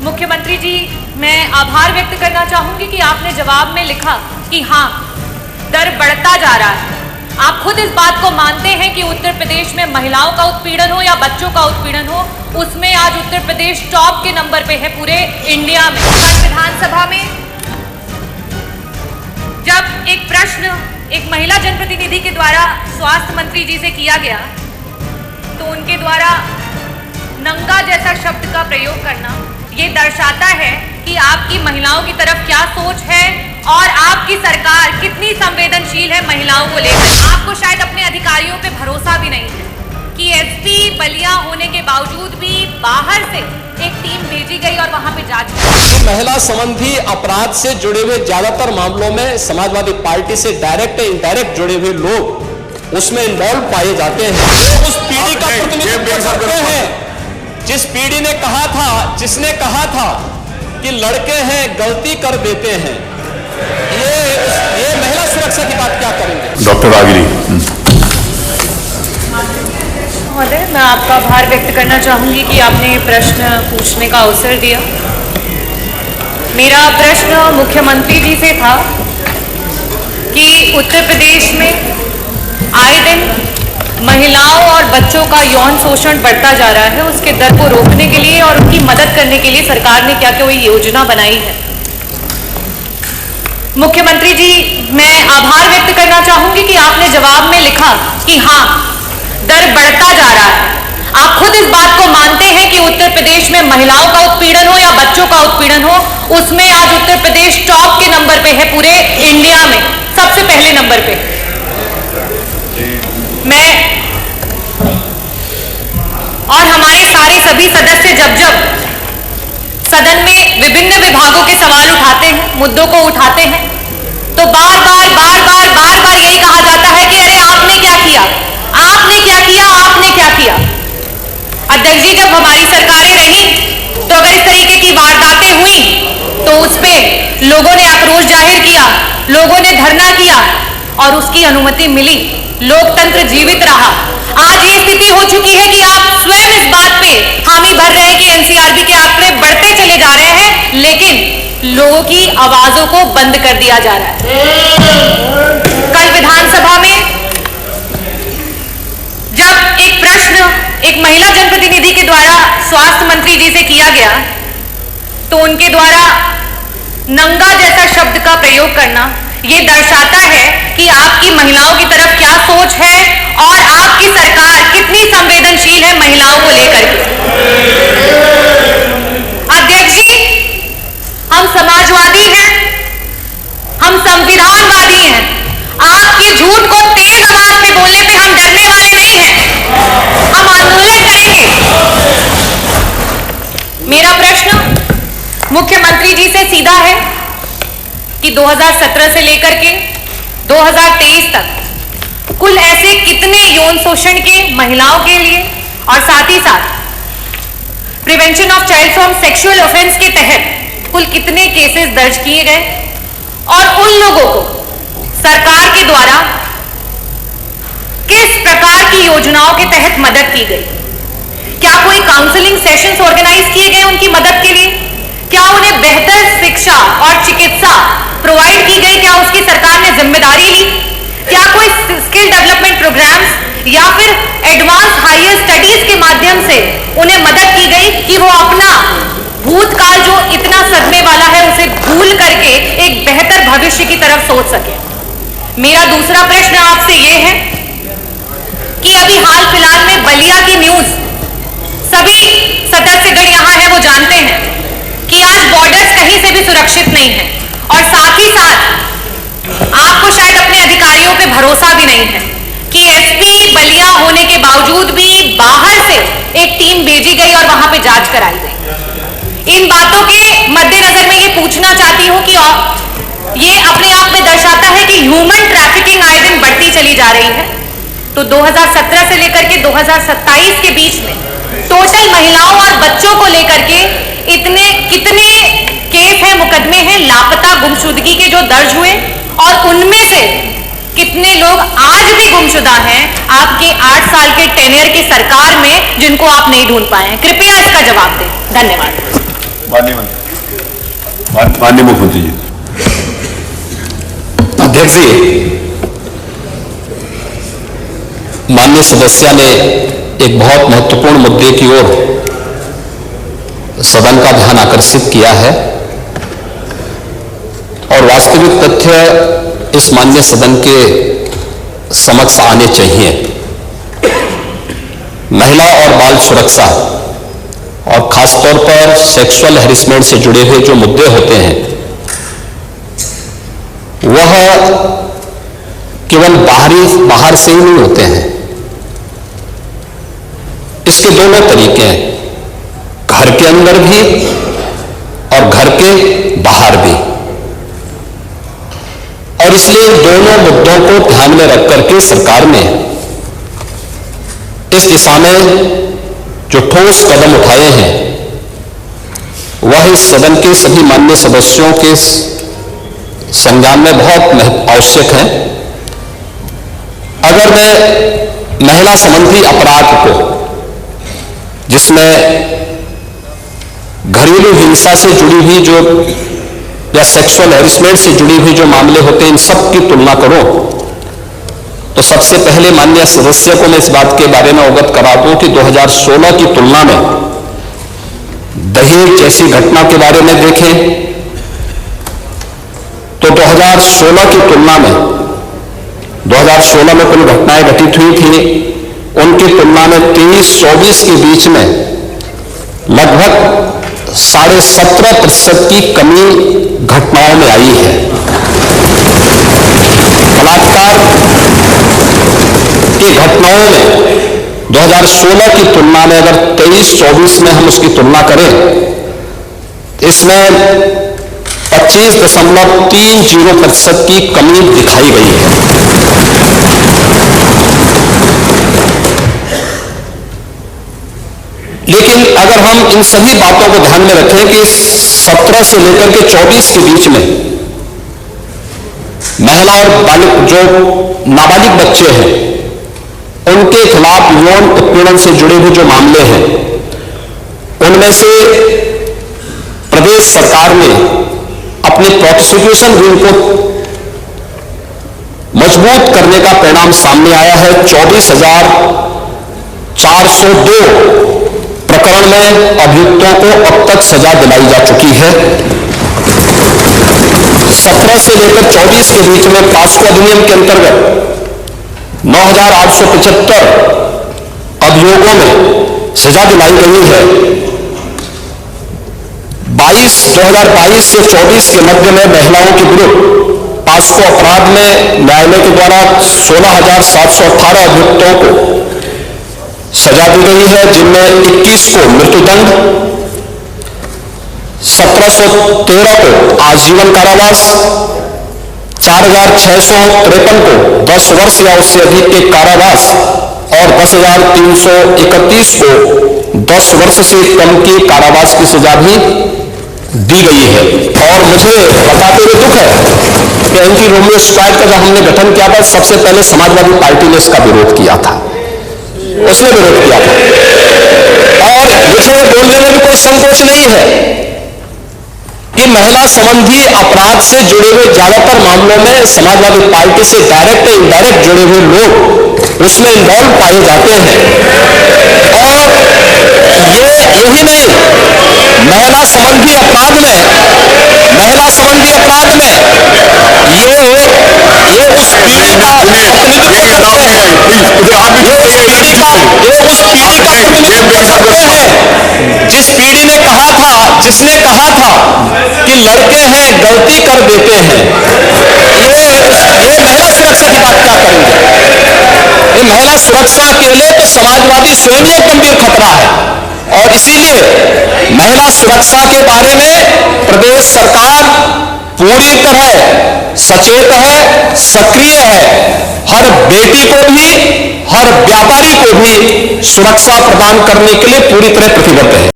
मुख्यमंत्री जी, मैं आभार व्यक्त करना चाहूंगी कि आपने जवाब में लिखा कि हाँ, दर बढ़ता जा रहा है। आप खुद इस बात को मानते हैं कि उत्तर प्रदेश में महिलाओं का उत्पीड़न हो या बच्चों का उत्पीड़न हो, उसमें आज उत्तर प्रदेश टॉप के नंबर पे है पूरे इंडिया में। कल विधानसभा में जब एक प्रश्न एक महिला जनप्रतिनिधि के द्वारा स्वास्थ्य मंत्री जी से किया गया, तो उनके द्वारा नंगा जैसा शब्द का प्रयोग करना ये दर्शाता है कि आपकी महिलाओं की तरफ क्या सोच है और आपकी सरकार कितनी संवेदनशील है महिलाओं को लेकर। आपको शायद अपने अधिकारियों पे भरोसा भी नहीं है कि एसपी बलिया होने के बावजूद भी बाहर से एक टीम भेजी गई और वहां पे जांच की। महिला संबंधी अपराध से जुड़े हुए ज्यादातर मामलों में समाजवादी पार्टी से डायरेक्ट या इनडायरेक्ट जुड़े हुए लोग उसमें इन्वॉल्व पाए जाते हैं। उस पीढ़ी का प्रतिनिधित्व करते हैं जिस पीढ़ी ने कहा था, जिसने कहा था कि लड़के हैं गलती कर देते हैं। ये महिला सुरक्षा की बात क्या करेंगे? डॉक्टर रागिनी। महोदय, मैं आपका आभार व्यक्त करना चाहूंगी कि आपने प्रश्न पूछने का अवसर दिया। मेरा प्रश्न मुख्यमंत्री जी से था कि उत्तर प्रदेश में आए दिन महिलाओं और बच्चों का यौन शोषण बढ़ता जा रहा है, उसके दर को रोकने के लिए और उनकी मदद करने के लिए सरकार ने क्या कोई योजना बनाई है? मुख्यमंत्री जी, मैं आभार व्यक्त करना चाहूंगी कि आपने जवाब में लिखा कि हाँ, दर बढ़ता जा रहा है। आप खुद इस बात को मानते हैं कि उत्तर प्रदेश में महिलाओं का उत्पीड़न हो या बच्चों का उत्पीड़न हो, उसमें आज उत्तर प्रदेश टॉप के नंबर पे है पूरे इंडिया में, सबसे पहले नंबर पे। मैं और हमारे सारे सभी सदस्य जब सदन में विभिन्न विभागों के सवाल उठाते हैं, मुद्दों को उठाते हैं, तो बार बार यही कहा जाता है कि अरे आपने क्या किया, आपने क्या किया, आपने क्या किया। अध्यक्ष जी, जब हमारी सरकारें रही तो अगर इस तरीके की वारदातें हुई तो उस पर लोगों ने आक्रोश जाहिर किया, लोगों ने धरना किया और उसकी अनुमति मिली, लोकतंत्र जीवित रहा। आज ये स्थिति हो चुकी है कि आप स्वयं इस बात पे हामी भर रहे हैं कि एनसीआरबी के आंकड़े बढ़ते चले जा रहे हैं, लेकिन लोगों की आवाजों को बंद कर दिया जा रहा है। कल विधानसभा में जब एक प्रश्न एक महिला जनप्रतिनिधि के द्वारा स्वास्थ्य मंत्री जी से किया गया, तो उनके द्वारा नंगा जैसा शब्द का प्रयोग करना ये दर्शाता है कि आपकी महिलाओं की तरफ क्या सोच है और आपकी सरकार कितनी संवेदनशील है महिलाओं को लेकर के। अध्यक्ष जी, हम समाजवादी हैं, हम संविधानवादी हैं। आपके झूठ को तेज आवाज में बोलने पे हम डरने वाले नहीं हैं, हम आंदोलन करेंगे। मेरा प्रश्न मुख्यमंत्री जी से सीधा है कि 2017 से लेकर के 2023 तक कुल ऐसे कितने यौन शोषण के महिलाओं के लिए और साथ ही साथ prevention of child from sexual offence के तहत कुल कितने केसेस दर्ज किए गए और उन लोगों को सरकार के द्वारा किस प्रकार की योजनाओं के तहत मदद की गई? क्या कोई काउंसलिंग सेशंस ऑर्गेनाइज किए गए उनकी मदद के लिए? क्या उन्हें बेहतर शिक्षा और चिकित्सा प्रोवाइड की गई? क्या उसकी सरकार ने जिम्मेदारी ली? क्या कोई स्किल डेवलपमेंट प्रोग्राम्स या फिर एडवांस हायर स्टडीज के माध्यम से उन्हें मदद की गई कि वो अपना भूतकाल जो इतना सदमे वाला है उसे भूल करके एक बेहतर भविष्य की तरफ सोच सके? मेरा दूसरा प्रश्न आपसे यह है कि अभी हाल फिलहाल में बलिया की न्यूज सभी सदस्यगण यहां है वो जानते हैं कि आज बॉर्डर्स कहीं से भी सुरक्षित नहीं है और साथ ही साथ आपको शायद अपने अधिकारियों पे भरोसा भी नहीं है कि एसपी बलिया होने के बावजूद भी बाहर से एक टीम भेजी गई और वहां पे जांच कराई गई। इन बातों के मद्देनजर मैं ये पूछना चाहती हूं कि ये अपने आप में दर्शाता है कि ह्यूमन ट्रैफिकिंग आए दिन बढ़ती चली जा रही है। तो 2017 से लेकर के 2027 के बीच में टोटल महिलाओं और बच्चों को लेकर के कितने केस हैं, मुकदमे हैं लापता गुमशुदगी के जो दर्ज हुए और उनमें से कितने लोग आज भी गुमशुदा हैं आपके 8 साल के टेन्योर की सरकार में जिनको आप नहीं ढूंढ पाए हैं? कृपया इसका जवाब दें। धन्यवाद। माननीय मुख्यमंत्री जी। अध्यक्ष जी, माननीय सदस्य ने एक बहुत महत्वपूर्ण मुद्दे की ओर सदन का ध्यान आकर्षित किया है और वास्तविक तथ्य इस माननीय सदन के समक्ष आने चाहिए। महिला और बाल सुरक्षा और खासतौर पर सेक्सुअल हैरेसमेंट से जुड़े हुए जो मुद्दे होते हैं वह केवल बाहर से ही नहीं होते हैं। इसके दोनों तरीके हैं, घर के अंदर भी और घर के बाहर भी। और इसलिए दोनों मुद्दों को ध्यान में रख करके सरकार ने इस दिशा में जो ठोस कदम उठाए हैं वह इस सदन के सभी माननीय सदस्यों के संज्ञान में बहुत आवश्यक है। अगर मैं महिला संबंधी अपराध को, जिसमें घरेलू हिंसा से जुड़ी हुई जो या सेक्सुअल हैरेसमेंट से जुड़ी हुई जो मामले होते हैं, इन सब की तुलना करो तो सबसे पहले माननीय सदस्य को मैं इस बात के बारे में अवगत करा दूं कि 2016 की तुलना में दहेज जैसी घटना के बारे में देखें तो 2016 की तुलना में 2016 में कुल घटनाएं घटित हुई थी, उनकी तुलना में 23-24 के बीच में लगभग 17.5% की कमी घटनाओं में आई है। बलात्कार की घटनाओं में 2016 की तुलना में अगर 23-24 में हम उसकी तुलना करें, इसमें 25.30% की कमी दिखाई गई है। लेकिन अगर हम इन सभी बातों को ध्यान में रखें कि 17 से लेकर के 24 के बीच में महिला और बालिग जो नाबालिग बच्चे हैं उनके खिलाफ यौन उत्पीड़न से जुड़े हुए जो मामले हैं, उनमें से प्रदेश सरकार ने अपने प्रोसिक्यूशन विंग को मजबूत करने का परिणाम सामने आया है। 24,402 प्रकरण में अभियुक्तों को अब तक सजा दिलाई जा चुकी है। 17 से लेकर 24 के बीच में पास्को अधिनियम के अंतर्गत 9,875 अभियोगों में सजा दिलाई गई है। 2022 से 24 के मध्य में महिलाओं के विरुद्ध पास्को अपराध में न्यायालय के द्वारा 16,718 अभियुक्तों को सजा दी गई है, जिनमें 21 को मृत्युदंड, 1713 को आजीवन कारावास, 4,653 को 10 वर्ष या उससे अधिक के कारावास और 10,331 को 10 वर्ष से कम की कारावास की सजा भी दी गई है। और मुझे बताते हुए दुख है कि एंटी रोमियो स्क्वाड का जब हमने गठन किया था, सबसे पहले समाजवादी पार्टी ने इसका विरोध किया था, उसने विरोध किया था। और मुझे बोलने में भी कोई संकोच नहीं है कि महिला संबंधी अपराध से जुड़े हुए ज्यादातर मामलों में समाजवादी पार्टी से डायरेक्ट या इनडायरेक्ट जुड़े हुए लोग उसमें इन्वॉल्व पाए जाते हैं। और यही नहीं, महिला संबंधी अपराध में ये उस पीढ़ी का प्रतिनिधित्व करते हैं, जिस पीढ़ी ने कहा था, जिसने कहा था कि लड़के हैं गलती कर देते हैं। ये महिला सुरक्षा की बात क्या करेंगे? ये महिला सुरक्षा के लिए तो समाजवादी स्वयं ही एक गंभीर खतरा है। और इसीलिए महिला सुरक्षा के बारे में प्रदेश सरकार पूरी तरह सचेत है, सक्रिय है। हर बेटी को भी, हर व्यापारी को भी सुरक्षा प्रदान करने के लिए पूरी तरह प्रतिबद्ध है।